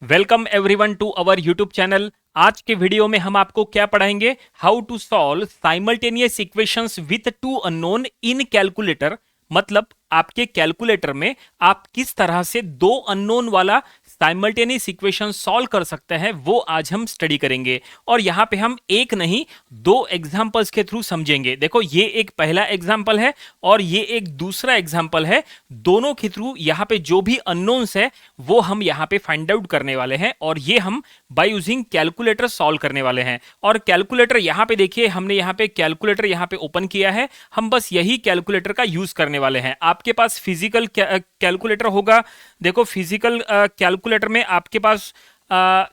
Welcome everyone to our YouTube channel. आज के video में हम आपको क्या पढ़ाएंगे, how to solve simultaneous equations with two unknown in calculator. मतलब आपके कैलकुलेटर में आप किस तरह से दो अननोन वाला साइमल्टेनियस इक्वेशन सॉल्व कर सकते हैं, वो आज हम स्टडी करेंगे। और यहां पे हम एक नहीं दो एग्जांपल्स के थ्रू समझेंगे। देखो, ये एक पहला एग्जांपल है और ये एक दूसरा एग्जांपल है। दोनों के थ्रू यहां पे जो भी अननोन्स है वो हम यहां पे फाइंड आउट करने वाले हैं, और ये हम बाय यूजिंग कैलकुलेटर सॉल्व करने वाले हैं। और कैलकुलेटर यहां पे देखिए, हमने यहां पे कैलकुलेटर यहां पे ओपन किया है। हम बस यही कैलकुलेटर का यूज करने वाले हैं। आपके पास फिजिकल कैलकुलेटर होगा। देखो, फिजिकल कैलकुलेटर में आपके पास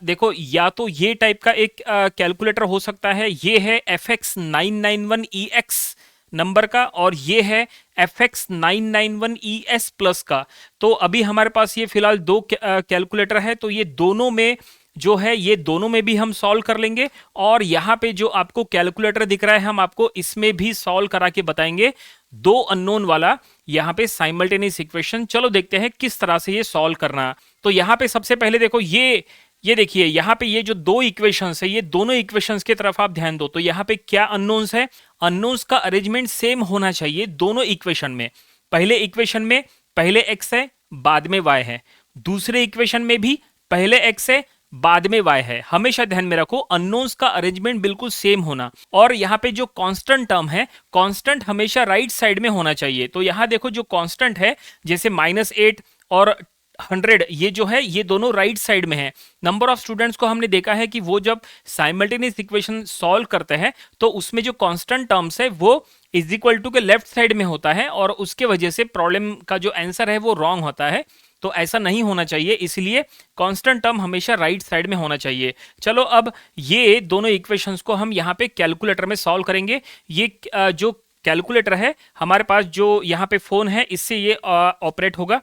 देखो, या तो ये टाइप का एक कैलकुलेटर हो सकता है। ये है FX991EX नंबर का, और ये है FX991ES प्लस का। तो अभी हमारे पास ये फिलहाल दो कैलकुलेटर है, तो ये दोनों में जो है, ये दोनों में भी हम सॉल्व कर लेंगे। और यहां पे जो आपको कैलकुलेटर दिख रहा है, हम आपको इसमें भी सॉल्व करा के बताएंगे दो अननोन वाला यहां पे साइमल्टेनियस इक्वेशन। चलो देखते हैं किस तरह से ये सॉल्व करना। तो यहां पे सबसे पहले देखो, ये देखिए, यहां पे ये जो दो इक्वेशंस है, ये दोनों इक्वेशंस की तरफ आप ध्यान दो। तो यहां पे क्या अननोन्स है, अननोन्स का अरेंजमेंट सेम होना चाहिए दोनों इक्वेशन में। पहले इक्वेशन में पहले x है, बाद में y है। दूसरे इक्वेशन में भी पहले x है, बाद में y है। हमेशा ध्यान में रखो, अननोन्स का अरेंजमेंट बिल्कुल सेम होना। और यहां पे जो कांस्टेंट टर्म है, कांस्टेंट हमेशा राइट साइड में होना चाहिए। तो यहां देखो, जो कांस्टेंट है जैसे -8 और 100, ये जो है ये दोनों राइट साइड में है। नंबर ऑफ स्टूडेंट्स को हमने देखा है कि वो जब साइमल्टेनियस इक्वेशन सॉल्व करते हैं तो उसमें जो कांस्टेंट टर्म्स है वो इज इक्वल टू के लेफ्ट साइड में होता है, और उसके वजह से प्रॉब्लम का जो आंसर है वो रॉन्ग होता है। तो ऐसा नहीं होना चाहिए, इसलिए कांस्टेंट टर्म हमेशा राइट साइड में होना चाहिए। चलो, अब ये दोनों इक्वेशंस को हम यहाँ पे कैलकुलेटर में सॉल्व करेंगे। ये जो कैलकुलेटर है हमारे पास, जो यहाँ पे फोन है, इससे ये ऑपरेट होगा।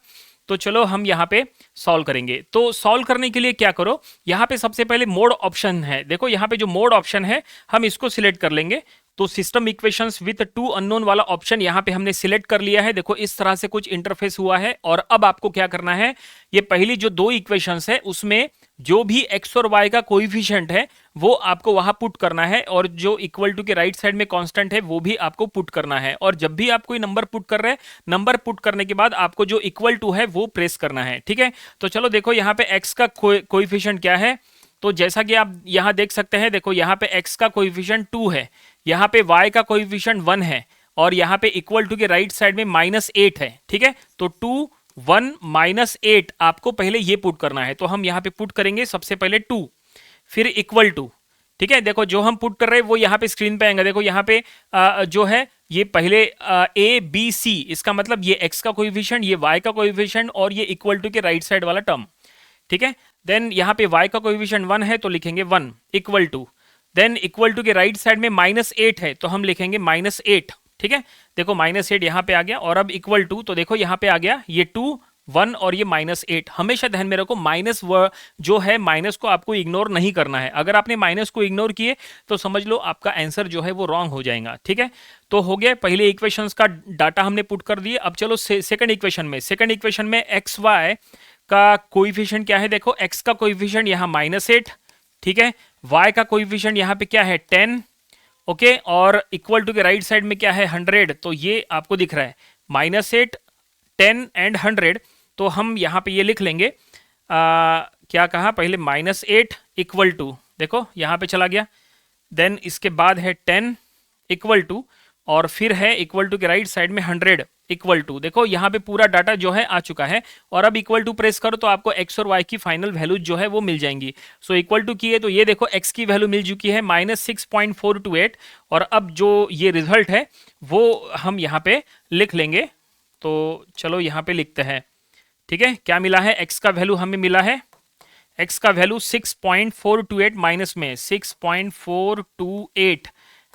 तो चलो हम यहाँ पे सॉल्व करेंगे। तो सॉल्व करने के लिए क्या करो, यहाँ पे सबसे पहले मोड ऑप्शन है। देखो, यहाँ पे जो मोड ऑप्शन है हम इसको सिलेक्ट कर लेंगे। तो system equations with two unknown वाला ऑप्शन यहाँ पे हमने सिलेक्ट कर लिया है। देखो, इस तरह से कुछ इंटरफेस हुआ है। और अब आपको क्या करना है, ये पहली जो दो इक्वेशंस है उसमें जो भी x और y का कोएफिशिएंट है वो आपको वहां पुट करना है, और जो इक्वल टू के राइट साइड में कांस्टेंट है वो भी आपको पुट करना है। और जब भी आप कोई नंबर पुट कर रहे हैं, नंबर पुट करने के बाद आपको जो इक्वल टू है वो प्रेस करना है। ठीक है, तो चलो देखो, यहाँ पे x का कोएफिशिएंट क्या है। तो जैसा कि आप यहाँ देख सकते हैं, देखो यहाँ पे x का कोएफिशिएंट 2 है, यहाँ पे y का कोएफिशिएंट 1 है, और यहाँ पे इक्वल टू के राइट साइड में -8 है। ठीक है, तो 2 1 -8 आपको पहले ये पुट करना है। तो हम यहाँ पे पुट करेंगे सबसे पहले 2, फिर इक्वल टू। ठीक है, देखो जो हम पुट कर रहे हैं वो यहाँ पे स्क्रीन पे आएगा। देखो यहाँ पे जो है ये पहले ABC, इसका मतलब ये x का कोएफिशिएंट, ये y का कोएफिशिएंट, और ये इक्वल टू के राइट साइड वाला टर्म। ठीक है, देन यहाँ पे y का कोएफिशिएंट 1 है तो लिखेंगे 1 equal to. Then equal to के राइट साइड में -8 है तो हम लिखेंगे -8। ठीक है, देखो -8 यहाँ पे आ गया, और अब इक्वल टू, तो देखो यहाँ पे आ गया ये 2 1 और ये -8। हमेशा ध्यान में रखो, माइनस जो है, माइनस को आपको इग्नोर नहीं करना है। अगर आपने माइनस को इग्नोर किए तो समझ लो आपका आंसर जो है वो रॉन्ग हो जाएगा। ठीक है, तो हो गया, पहले इक्वेशंस का डाटा हमने पुट कर दिए। अब चलो सेकंड इक्वेशन में एक्स वाई का कोएफिशिएंट क्या है। देखो, x का कोएफिशिएंट यहाँ -8, ठीक है, y का कोएफिशिएंट यहाँ पे क्या है 10, ओके, और इक्वल टू के राइट साइड में क्या है 100। तो ये आपको दिख रहा है -8 10 एंड 100। तो हम यहाँ पे ये लिख लेंगे, क्या कहा पहले, -8 इक्वल टू, देखो यहाँ पे चला गया, देन इसके बाद है 10 इक्वल टू, और फिर है इक्वल टू के राइट साइड में 100 इक्वल टू। देखो यहाँ पे पूरा डाटा जो है आ चुका है, और अब इक्वल टू प्रेस करो तो आपको x और y की फाइनल वैल्यू जो है वो मिल जाएंगी। सो इक्वल टू की है तो ये देखो x की वैल्यू मिल चुकी है -6.428, और अब जो ये रिजल्ट है वो हम यहाँ पे लिख लेंगे। तो चलो यहाँ पे लिखते हैं। ठीक है, क्या मिला है, x का वैल्यू हमें मिला है, x का वैल्यू 6.428 माइनस में 6.428,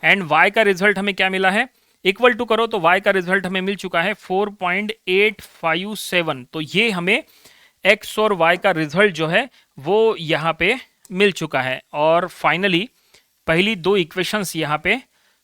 एंड y का रिजल्ट हमें क्या मिला है, इक्वल टू करो तो y का रिजल्ट हमें मिल चुका है 4.857। तो ये हमें x और y का रिजल्ट जो है वो यहाँ पे मिल चुका है। और फाइनली पहली दो इक्वेशंस यहाँ पे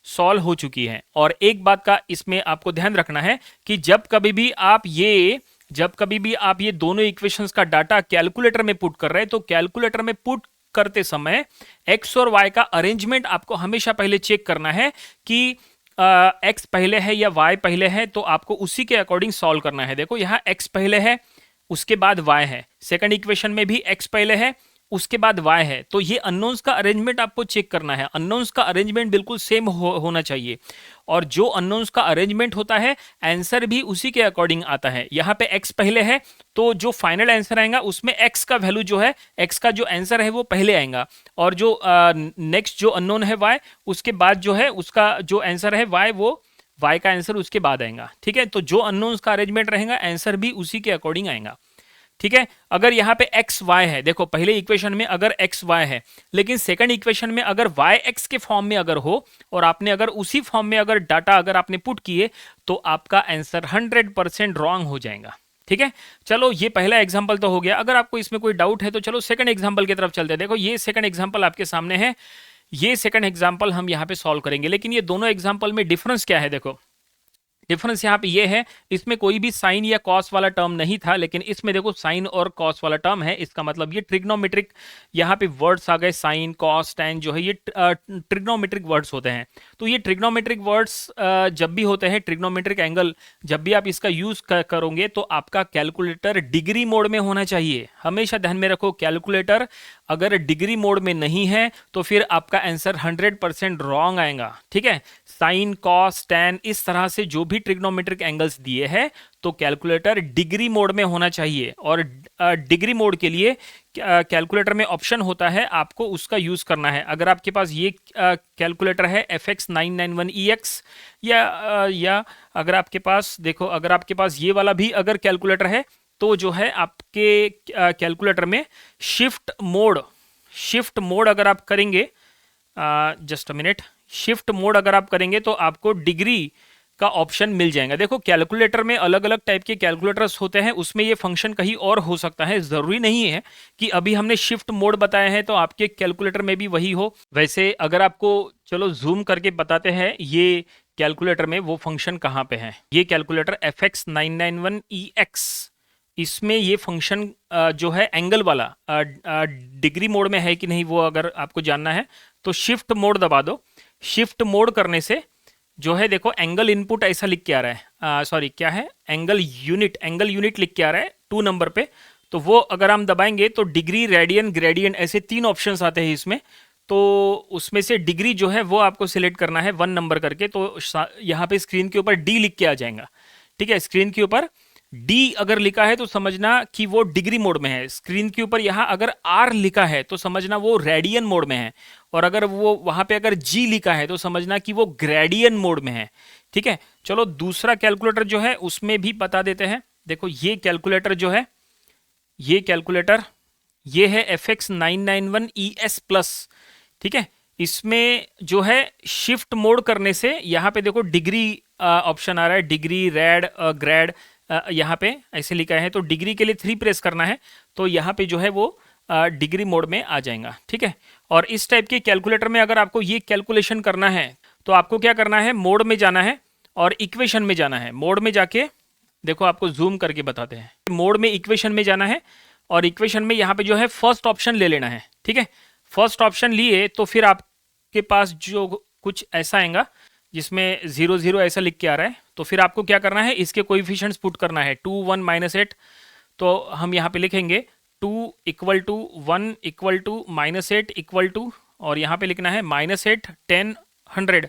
सॉल्व हो चुकी है। और एक बात का इसमें आपको ध्यान रखना है कि जब कभी भी आप ये जब कभी भी आप ये दोनों इक्वेशंस का डाटा कैलकुलेटर में पुट कर रहे हैं तो कैलकुलेटर में पुट करते समय एक्स और वाई का अरेंजमेंट आपको हमेशा पहले चेक करना है कि एक्स पहले है या वाई पहले है, तो आपको उसी के अकॉर्डिंग सॉल्व करना है। देखो यहाँ एक्स पहले है, उसके बाद वाई है, सेकंड इक्वेशन में भी एक्स पहले है, उसके बाद वाई है, तो ये अननोन्स का अरेंजमेंट आपको चेक करना है। अननोन्स का अरेंजमेंट बिल्कुल सेम होना चाहिए, और जो अननोन्स का अरेंजमेंट होता है आंसर भी उसी के अकॉर्डिंग आता है। यहाँ पे एक्स पहले है तो जो फाइनल आंसर आएगा उसमें एक्स का वैल्यू जो है, एक्स का जो आंसर है वो पहले आएगा, और जो नेक्स्ट जो अननोन है वाई, उसके बाद जो है उसका जो आंसर है वाई, वो वाई का आंसर उसके बाद आएगा। ठीक है, तो जो अननोन्स का अरेंजमेंट रहेगा आंसर भी उसी के अकॉर्डिंग आएगा। ठीक है, अगर यहाँ पे एक्स वाई है, देखो पहले इक्वेशन में अगर एक्स वाई है, लेकिन सेकंड इक्वेशन में अगर वाई एक्स के फॉर्म में अगर हो और आपने अगर उसी फॉर्म में अगर डाटा अगर आपने पुट किए तो आपका आंसर 100% रॉन्ग हो जाएगा। ठीक है, चलो ये पहला एग्जांपल तो हो गया। अगर आपको इसमें कोई डाउट है तो चलो सेकंड एग्जांपल की तरफ चलते हैं। देखो ये सेकंड एग्जांपल आपके सामने है, ये सेकंड एग्जांपल हम यहाँ पे सॉल्व करेंगे, लेकिन ये दोनों एग्जांपल में डिफरेंस क्या है? देखो डिफरेंस यहाँ पे ये है, इसमें कोई भी साइन या कॉस वाला टर्म नहीं था, लेकिन इसमें देखो साइन और कॉस वाला टर्म है। इसका मतलब ये ट्रिग्नोमेट्रिक यहाँ पे वर्ड्स आ गए, साइन कॉस टैन जो है ये ट्रिग्नोमेट्रिक वर्ड्स होते हैं। तो ये ट्रिग्नोमेट्रिक वर्ड्स जब भी होते हैं, ट्रिग्नोमेट्रिक एंगल जब भी आप इसका यूज करोगे तो आपका कैलकुलेटर डिग्री मोड में होना चाहिए। हमेशा ध्यान में रखो, कैलकुलेटर अगर डिग्री मोड में नहीं है तो फिर आपका आंसर 100% रॉन्ग आएगा। ठीक है, साइन कॉस टैन इस तरह से जो भी ट्रिग्नोमेट्रिक एंगल्स दिए हैं तो कैलकुलेटर डिग्री मोड में होना चाहिए, और डिग्री मोड के लिए कैलकुलेटर में ऑप्शन होता है, आपको उसका यूज करना है। अगर आपके पास ये कैलकुलेटर है FX991EX, या अगर आपके पास देखो, अगर आपके पास ये वाला भी अगर कैलकुलेटर है तो जो है आपके कैलकुलेटर में शिफ्ट मोड अगर आप करेंगे, just a minute, shift mode अगर आप करेंगे तो आपको डिग्री का ऑप्शन मिल जाएगा। देखो कैलकुलेटर में अलग अलग टाइप के कैलकुलेटर्स होते हैं, उसमें ये फंक्शन कहीं और हो सकता है, ज़रूरी नहीं है कि अभी हमने शिफ्ट मोड बताया है तो आपके कैलकुलेटर में भी वही हो। वैसे अगर आपको चलो जूम करके बताते हैं ये कैलकुलेटर में वो फंक्शन कहाँ पे है। ये कैलकुलेटर FX991EX, इसमें ये फंक्शन जो है एंगल वाला डिग्री मोड में है कि नहीं वो अगर आपको जानना है तो शिफ्ट मोड दबा दो। शिफ्ट मोड करने से जो है देखो एंगल इनपुट ऐसा लिख के आ रहा है, सॉरी क्या है, एंगल यूनिट लिख के आ रहा है 2 नंबर पे। तो वो अगर हम दबाएंगे तो डिग्री, रेडियन, ग्रेडियंट ऐसे 3 ऑप्शंस आते हैं इसमें। तो उसमें से डिग्री जो है वो आपको सिलेक्ट करना है 1 नंबर करके, तो यहाँ पे स्क्रीन के ऊपर डी लिख के आ जाएगा। ठीक है, स्क्रीन के ऊपर डी अगर लिखा है तो समझना कि वो डिग्री मोड में है। स्क्रीन के ऊपर यहाँ अगर आर लिखा है तो समझना वो रेडियन मोड में है, और अगर वो वहां पे अगर जी लिखा है तो समझना कि वो ग्रेडियन मोड में है। ठीक है, चलो दूसरा कैलकुलेटर जो है उसमें भी बता देते हैं। देखो ये कैलकुलेटर जो है, ये कैलकुलेटर ये है FX991ES+। ठीक है, इसमें जो है शिफ्ट मोड करने से यहाँ पे देखो डिग्री ऑप्शन आ रहा है, डिग्री, रेड, ग्रेड, यहाँ पे ऐसे लिखा है, तो डिग्री के लिए 3 प्रेस करना है तो यहाँ पे जो है वो डिग्री मोड में आ जाएगा। ठीक है, और इस टाइप के कैलकुलेटर में अगर आपको ये कैलकुलेशन करना है तो आपको क्या करना है, मोड में जाना है और इक्वेशन में जाना है। मोड में जाके देखो आपको जूम करके बताते हैं, मोड में इक्वेशन में जाना है और इक्वेशन में यहाँ पे जो है फर्स्ट ऑप्शन ले लेना है। ठीक है, फर्स्ट ऑप्शन लिए तो फिर आपके पास जो कुछ ऐसा आएगा जिसमें 0 0 ऐसा लिख के आ रहा है, तो फिर आपको क्या करना है, इसके कोएफिशिएंट्स पुट करना है 2 1 -8। तो हम यहाँ पे लिखेंगे 2 = 1 = -8 = और यहाँ पे लिखना है -8 10 100।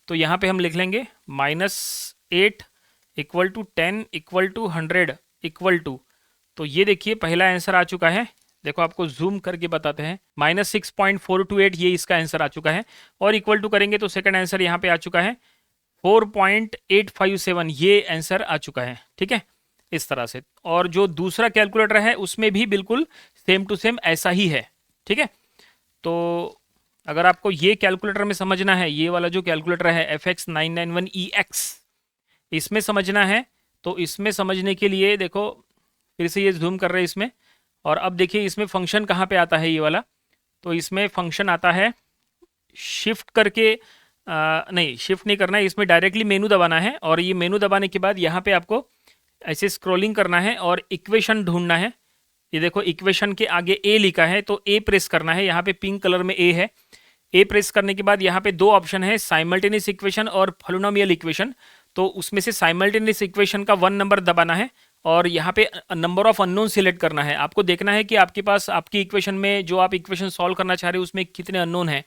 तो यहाँ पे हम लिख लेंगे -8 = 10 = 100 = तो ये देखिए पहला आंसर आ चुका है। देखो आपको जूम करके बताते हैं, -6.428 ये इसका आंसर आ चुका है, और इक्वल टू करेंगे तो सेकंड आंसर यहाँ पे आ चुका है 4.857 ये आंसर आ चुका है। ठीक है, इस तरह से। और जो दूसरा कैलकुलेटर है उसमें भी बिल्कुल सेम टू सेम ऐसा ही है। ठीक है, तो अगर आपको ये कैलकुलेटर में समझना है, ये वाला जो कैलकुलेटर है FX991EX, इसमें समझना है तो इसमें समझने के लिए देखो फिर से ये जूम कर रहे हैं इसमें, और अब देखिए इसमें फंक्शन कहाँ पे आता है ये वाला, तो इसमें फंक्शन आता है शिफ्ट करके, नहीं शिफ्ट नहीं करना है, इसमें डायरेक्टली मेनू दबाना है, और ये मेनू दबाने के बाद यहाँ पे आपको ऐसे स्क्रॉलिंग करना है और इक्वेशन ढूंढना है। ये देखो इक्वेशन के आगे ए लिखा है तो ए प्रेस करना है, यहाँ पे पिंक कलर में ए है। ए प्रेस करने के बाद यहाँ पे दो ऑप्शन है, साइमल्टेनियस इक्वेशन और पॉलिनोमियल इक्वेशन। तो उसमें से साइमल्टेनियस इक्वेशन का 1 नंबर दबाना है और यहाँ पे नंबर ऑफ अननोन सिलेक्ट करना है। आपको देखना है कि आपके पास आपकी इक्वेशन में जो आप इक्वेशन सॉल्व करना चाह रहे हो उसमें कितने अननोन है,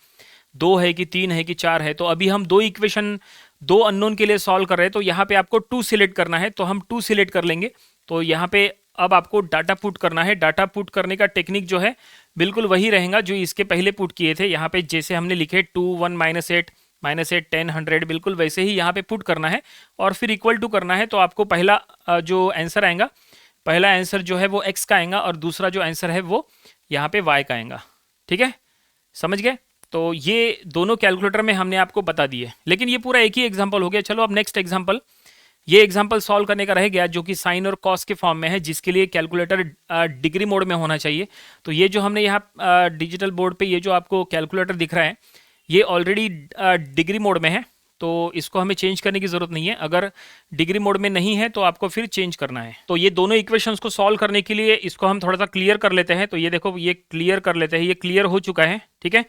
2 है कि 3 है कि 4 है। तो अभी हम दो इक्वेशन दो अननोन के लिए सॉल्व कर रहे हैं, तो यहाँ पे आपको 2 सिलेक्ट करना है, तो हम 2 सिलेक्ट कर लेंगे। तो यहाँ पे अब आपको डाटा पुट करना है। डाटा पुट करने का टेक्निक जो है बिल्कुल वही रहेगा जो इसके पहले पुट किए थे। यहाँ पे जैसे हमने लिखे 2 1 -8 -8 10 100, बिल्कुल वैसे ही यहाँ पे पुट करना है और फिर इक्वल टू करना है। तो आपको पहला जो आंसर आएगा, पहला आंसर जो है वो x का आएगा और दूसरा जो आंसर है वो यहाँ पे y का आएगा। ठीक है, समझ गए? तो ये दोनों कैलकुलेटर में हमने आपको बता दिए, लेकिन ये पूरा एक ही एग्जांपल हो गया। चलो अब नेक्स्ट एग्जांपल, ये एग्जांपल सॉल्व करने का रह गया जो कि साइन और कॉस के फॉर्म में है, जिसके लिए कैलकुलेटर डिग्री मोड में होना चाहिए। तो ये जो हमने यहाँ डिजिटल बोर्ड पे ये जो आपको कैलकुलेटर दिख रहा है ये ऑलरेडी डिग्री मोड में है, तो इसको हमें चेंज करने की ज़रूरत नहीं है। अगर डिग्री मोड में नहीं है तो आपको फिर चेंज करना है। तो ये दोनों इक्वेशंस को सॉल्व करने के लिए इसको हम थोड़ा सा क्लियर कर लेते हैं। तो ये देखो, ये क्लियर कर लेते हैं, ये क्लियर हो चुका है। ठीक है,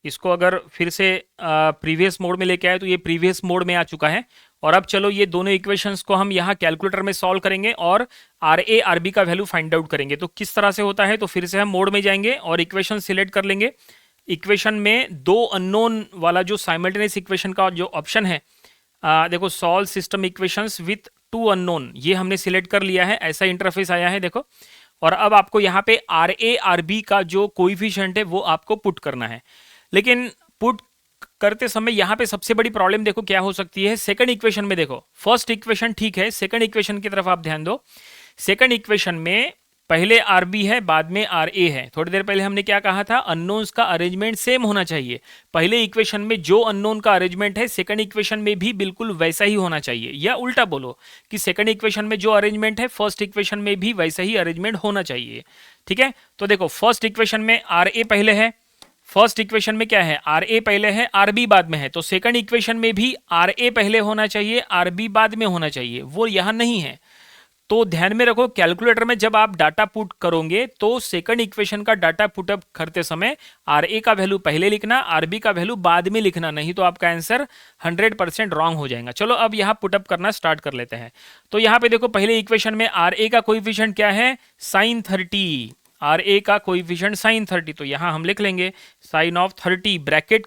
इसको अगर फिर से प्रीवियस मोड में लेके आए तो ये प्रीवियस मोड में आ चुका है। और अब चलो ये दोनों इक्वेशंस को हम यहाँ कैलकुलेटर में सॉल्व करेंगे और आर ए आर बी का वैल्यू फाइंड आउट करेंगे। तो किस तरह से होता है, तो फिर से हम मोड में जाएंगे और इक्वेशन सिलेक्ट कर लेंगे। इक्वेशन में दो अननोन वाला जो साइमल्टेनियस इक्वेशन का जो ऑप्शन है, देखो solve system equations with 2 unknown, ये हमने सिलेक्ट कर लिया है। ऐसा इंटरफेस आया है देखो। और अब आपको यहाँ पे आर ए आर बी का जो कोइफिशिएंट है वो आपको पुट करना है। लेकिन पुट करते समय यहाँ पे सबसे बड़ी प्रॉब्लम देखो क्या हो सकती है। सेकंड इक्वेशन में देखो, फर्स्ट इक्वेशन ठीक है, सेकंड इक्वेशन की तरफ आप ध्यान दो। सेकंड इक्वेशन में पहले आर बी है, बाद में आर ए है। थोड़ी देर पहले हमने क्या कहा था, अननोन्स का अरेंजमेंट सेम होना चाहिए। पहले इक्वेशन में जो अननोन का अरेंजमेंट है सेकंड इक्वेशन में भी बिल्कुल वैसा ही होना चाहिए, या उल्टा बोलो कि सेकंड इक्वेशन में जो अरेंजमेंट है फर्स्ट इक्वेशन में भी वैसा ही अरेंजमेंट होना चाहिए। ठीक है, तो देखो फर्स्ट इक्वेशन में आर ए पहले है, फर्स्ट इक्वेशन में क्या है, आर ए पहले है, आर बी बाद में है। तो सेकंड इक्वेशन में भी आर ए पहले होना चाहिए, आर बी बाद में होना चाहिए, वो यहां नहीं है। तो ध्यान में रखो, कैलकुलेटर में जब आप डाटा पुट करोगे तो सेकंड इक्वेशन का डाटा पुटअप करते समय आर ए का वैल्यू पहले लिखना, आर बी का वैल्यू बाद में लिखना, नहीं तो आपका आंसर 100% रॉन्ग हो जाएगा। चलो अब यहाँ पुटअप करना स्टार्ट कर लेते हैं। तो यहाँ पे देखो पहले इक्वेशन में आर ए का कोइफिशिएंट क्या है, साइन 30। आर ए का कोइफिशिएंट साइन 30, तो यहाँ हम लिख लेंगे साइन ऑफ 30, ब्रैकेट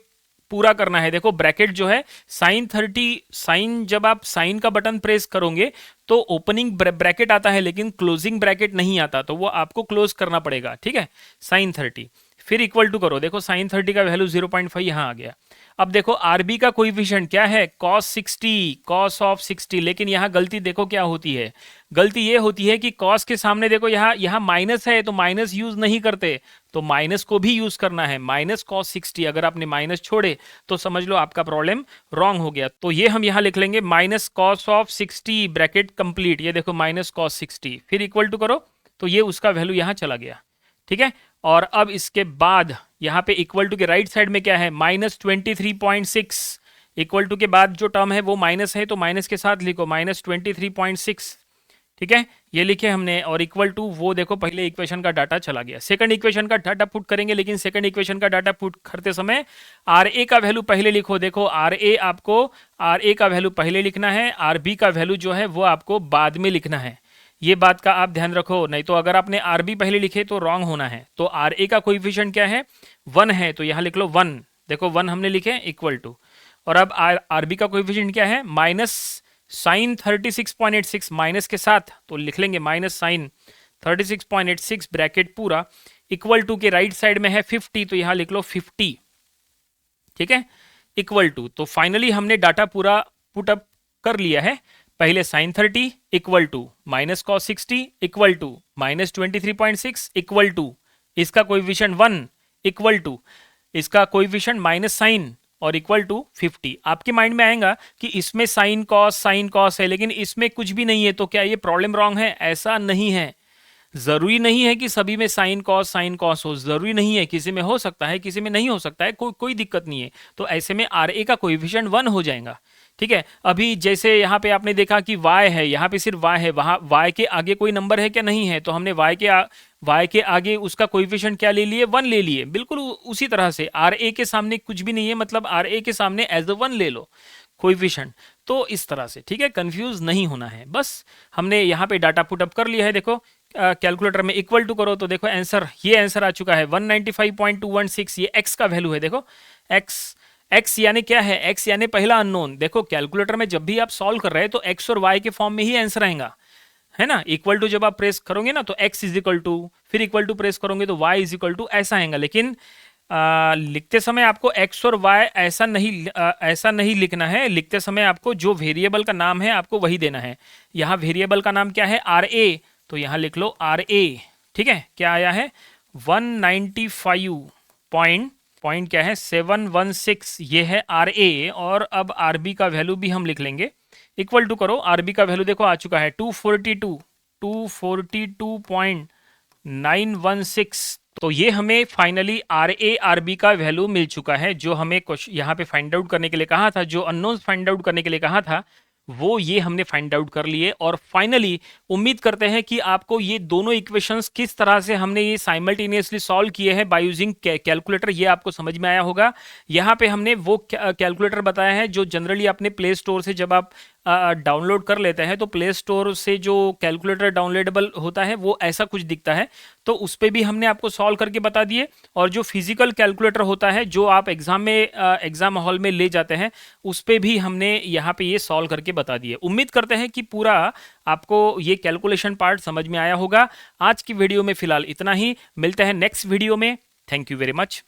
पूरा करना है। देखो ब्रैकेट जो है साइन 30, साइन जब आप साइन का बटन प्रेस करोगे तो ओपनिंग ब्रैकेट आता है लेकिन क्लोजिंग ब्रैकेट नहीं आता, तो वो आपको क्लोज करना पड़ेगा। ठीक है, साइन 30 फिर इक्वल टू करो। देखो साइन 30 का वैल्यू 0.5 यहाँ आ गया। अब देखो आरबी का कोएफिशिएंट क्या है, cos 60, cos ऑफ 60। लेकिन यहाँ गलती देखो क्या होती है, गलती ये होती है कि cos के सामने देखो यहाँ माइनस है, तो माइनस यूज नहीं करते, तो माइनस को भी यूज करना है, माइनस cos 60। अगर आपने माइनस छोड़े तो समझ लो आपका प्रॉब्लम रॉन्ग हो गया। तो ये हम यहाँ लिख लेंगे minus cos of 60, bracket complete. ये देखो माइनस cos 60 फिर इक्वल टू करो, तो ये उसका वैल्यू यहाँ चला गया। ठीक है, और अब इसके बाद यहाँ पे इक्वल टू के राइट साइड में क्या है, माइनस 23.6। इक्वल टू के बाद जो टर्म है वो माइनस है, तो माइनस के साथ लिखो माइनस 23.6। ठीक है, ये लिखे हमने, और इक्वल टू वो देखो पहले इक्वेशन का डाटा चला गया। सेकंड इक्वेशन का डाटा पुट करेंगे, लेकिन सेकंड इक्वेशन का डाटा पुट करते समय आर ए का वैल्यू पहले लिखो। देखो आर ए आपको आर ए का वैल्यू पहले लिखना है, आर बी का वैल्यू जो है वो आपको बाद में लिखना है। ये बात का आप ध्यान रखो, नहीं तो अगर आपने आर बी पहले लिखे तो रॉन्ग होना है। तो आर ए का कोएफिशिएंट क्या है, 1 है, तो यहाँ लिख लो 1। देखो 1 हमने लिखे इक्वल टू, और अब आर बी का कोएफिशिएंट क्या है, माइनस साइन 36.86, माइनस के साथ तो लिख लेंगे माइनस साइन 36.86 ब्रैकेट पूरा, इक्वल टू के राइट साइड में है 50, तो यहाँ लिख लो 50। ठीक है, इक्वल टू, तो फाइनली हमने डाटा पूरा पुटअप कर लिया है। पहले sine 30 equal to minus cos 60 equal to minus 23.6 equal to इसका कोएफिशिएंट 1 इक्वल टू इसका कोएफिशिएंट माइनस साइन और इक्वल टू 50। आपके माइंड में आएगा कि इसमें साइन कॉस है, लेकिन इसमें कुछ भी नहीं है, तो क्या ये प्रॉब्लम रॉन्ग है? ऐसा नहीं है। जरूरी नहीं है कि सभी में साइन कॉस हो, जरूरी नहीं है, किसी में हो सकता है, किसी में नहीं हो सकता है, कोई दिक्कत नहीं है। तो ऐसे में आर ए का कोएफिशिएंट 1 हो जाएगा। ठीक है, अभी जैसे यहाँ पे आपने देखा कि y है, यहाँ पे सिर्फ y है, वहाँ y के आगे कोई नंबर है क्या, नहीं है, तो हमने y के आगे उसका कोएफिशिएंट क्या ले लिए, 1 ले लिए। बिल्कुल उसी तरह से आर ए के सामने कुछ भी नहीं है, मतलब आर ए के सामने एज अ 1 ले लो कोएफिशिएंट। तो इस तरह से, ठीक है, कंफ्यूज नहीं होना है। बस हमने यहाँ पे डाटा पुट अप कर लिया है, देखो कैलकुलेटर में इक्वल टू करो तो देखो आंसर, ये आंसर आ चुका है 195.216। ये x का वैल्यू है, देखो x यानी क्या है, x यानी पहला अननोन। देखो कैलकुलेटर में जब भी आप सॉल्व कर रहे हैं तो x और y के फॉर्म में ही आंसर आएगा, है ना। इक्वल टू जब आप प्रेस करोगे ना तो x इज इक्वल टू, फिर इक्वल टू प्रेस करोगे तो y इज इक्वल टू, ऐसा आएगा। लेकिन लिखते समय आपको x और y ऐसा नहीं लिखना है। लिखते समय आपको जो वेरिएबल का नाम है आपको वही देना है। यहाँ वेरिएबल का नाम क्या है, आर ए, तो यहाँ लिख लो आर ए। ठीक है, क्या आया है 195 पॉइंट क्या है 716, ये है आर ए। और अब आर बी का वैल्यू भी हम लिख लेंगे, इक्वल टू करो, आर बी का वैल्यू देखो आ चुका है 242.916। तो ये हमें finally R A R B का वैल्यू मिल चुका है, जो हमें यहाँ पे फाइंड आउट करने के लिए कहा था, जो अननोन फाइंड आउट करने के लिए कहा था, वो ये हमने फाइंड आउट कर लिए। और फाइनली उम्मीद करते हैं कि आपको ये दोनों इक्वेशंस किस तरह से हमने ये साइमल्टेनियसली सॉल्व किए हैं बाय यूजिंग कैलकुलेटर, ये आपको समझ में आया होगा। यहाँ पे हमने वो कैलकुलेटर बताया है जो जनरली अपने प्ले स्टोर से जब आप डाउनलोड कर लेते हैं तो प्ले स्टोर से जो कैलकुलेटर डाउनलोडेबल होता है वो ऐसा कुछ दिखता है, तो उस पर भी हमने आपको सॉल्व करके बता दिए। और जो फिजिकल कैलकुलेटर होता है जो आप एग्जाम हॉल में ले जाते हैं, उस पर भी हमने यहाँ पे ये सॉल्व करके बता दिए। उम्मीद करते हैं कि पूरा आपको ये कैलकुलेशन पार्ट समझ में आया होगा। आज की वीडियो में फिलहाल इतना ही, मिलते हैं नेक्स्ट वीडियो में। Thank you very much.